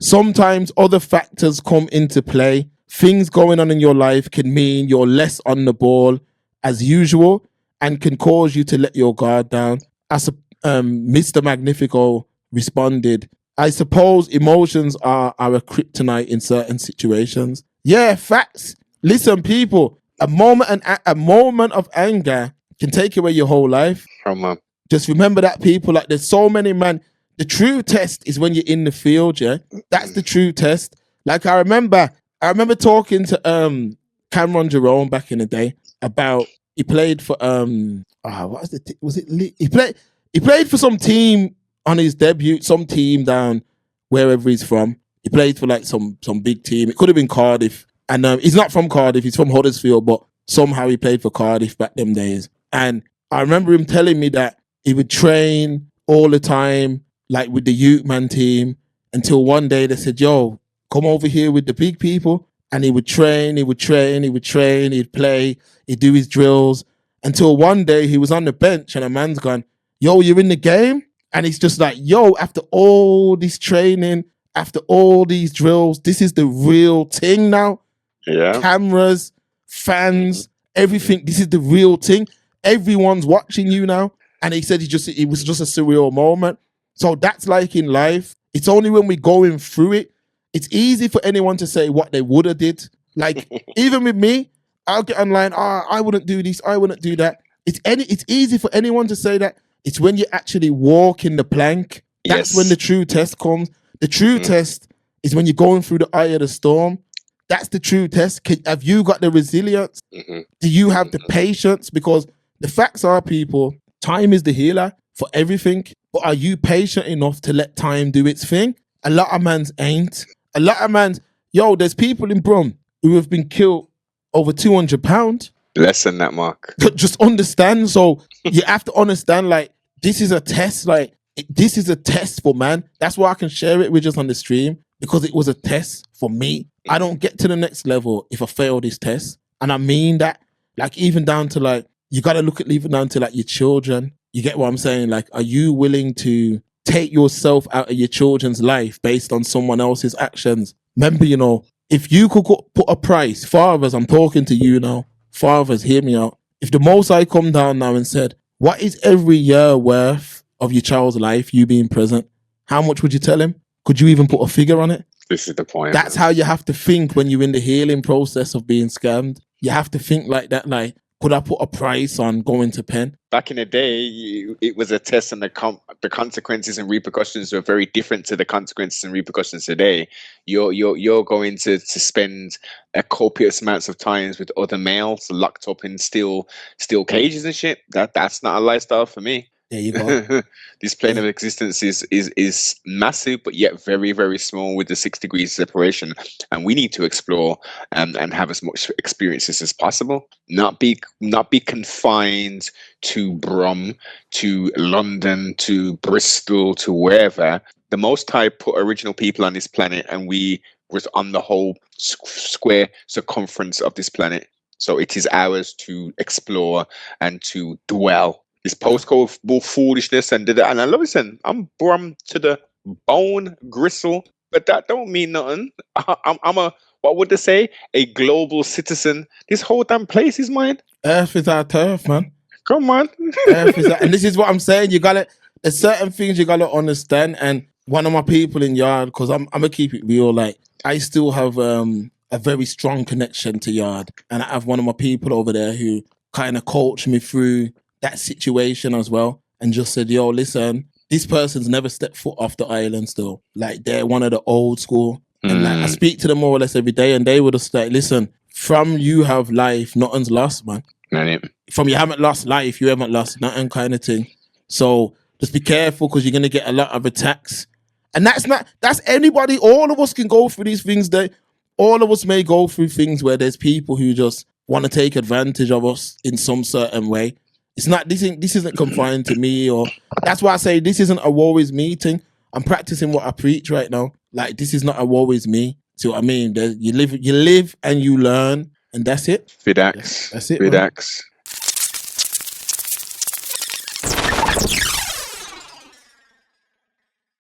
sometimes other factors come into play. Things going on in your life can mean you're less on the ball as usual and can cause you to let your guard down. As Mr. Magnifico responded, I suppose emotions are a kryptonite in certain situations. Yeah, facts. Listen, people, a moment of anger can take away your whole life. Just remember that, people. Like, there's so many, man. The true test is when you're in the field, yeah? That's the true test. Like, I remember talking to Cameron Jerome back in the day about, he played for he played for some team on his debut, some team down wherever he's from. He played for like some big team. It could have been Cardiff. And he's not from Cardiff, he's from Huddersfield, but somehow he played for Cardiff back them days. And I remember him telling me that he would train all the time, like with the youth man team, until one day they said, yo, come over here with the big people. And he would train, he'd play, he'd do his drills, until one day he was on the bench and a man's gone, yo, you're in the game? And he's just like, yo, after all this training, after all these drills, this is the real thing now. Yeah. Cameras, fans, everything, this is the real thing. Everyone's watching you now. And he said it was just a surreal moment. So that's like in life. It's only when we're going through it. It's easy for anyone to say what they would have did. Like, even with me, I'll get online, I wouldn't do this, I wouldn't do that. It's easy for anyone to say that. It's when you actually walk in the plank. That's when the true test comes. The true test is when you're going through the eye of the storm. That's the true test. Have you got the resilience? Do you have the patience? Because the facts are, people, time is the healer for everything. But are you patient enough to let time do its thing? A lot of mans ain't. A lot of mans, there's people in Brum who have been killed over £200. Less than that, Mark. Just understand. So you have to understand, like, this is a test. Like, this is a test for man. That's why I can share it with just on the stream, because it was a test for me. I don't get to the next level if I fail this test. And I mean that, like, even down to, like, you got to look at even down to, like, your children. You get what I'm saying? Like, are you willing to take yourself out of your children's life based on someone else's actions? Remember, if you could put a price, fathers, I'm talking to you now, fathers, hear me out. If the Most High come down now and said, what is every year worth of your child's life, you being present? How much would you tell him? Could you even put a figure on it? This is the point. That's how you have to think when you're in the healing process of being scammed. You have to think like that, like, could I put a price on going to pen? Back in the day, it was a test, and the consequences and repercussions were very different to the consequences and repercussions today. You're going to spend a copious amounts of times with other males locked up in steel cages and shit. That's not a lifestyle for me. There you go. This plane of existence is massive, but yet very, very small, with the 6 degrees separation. And we need to explore and have as much experiences as possible. Not be confined to Brum, to London, to Bristol, to wherever. The Most High put original people on this planet, and we was on the whole square circumference of this planet. So it is ours to explore and to dwell. This postcode foolishness and listen, I'm Brum to the bone, gristle, but that don't mean nothing. I'm a, what would they say? A global citizen. This whole damn place is mine. Earth is our turf, man. Come on. Earth is and this is what I'm saying. There's certain things you gotta understand. And one of my people in Yard, because I'm gonna keep it real, like, I still have a very strong connection to Yard. And I have one of my people over there who kind of coached me through that situation as well, and just said, yo, listen, this person's never stepped foot off the island still. Like, they're one of the old school. And like, I speak to them more or less every day, and they would just like, listen, from you have life, nothing's lost, man. From you haven't lost life, you haven't lost nothing, kind of thing. So just be careful, because you're going to get a lot of attacks. And that's anybody. All of us can go through these things. All of us may go through things where there's people who just want to take advantage of us in some certain way. It's not, this isn't confined to me, or that's why I say this isn't a woe is me thing. I'm practicing what I preach right now. Like, this is not a woe is me. See what I mean? You live and you learn, and that's it. Vidax. That's it. Vidax.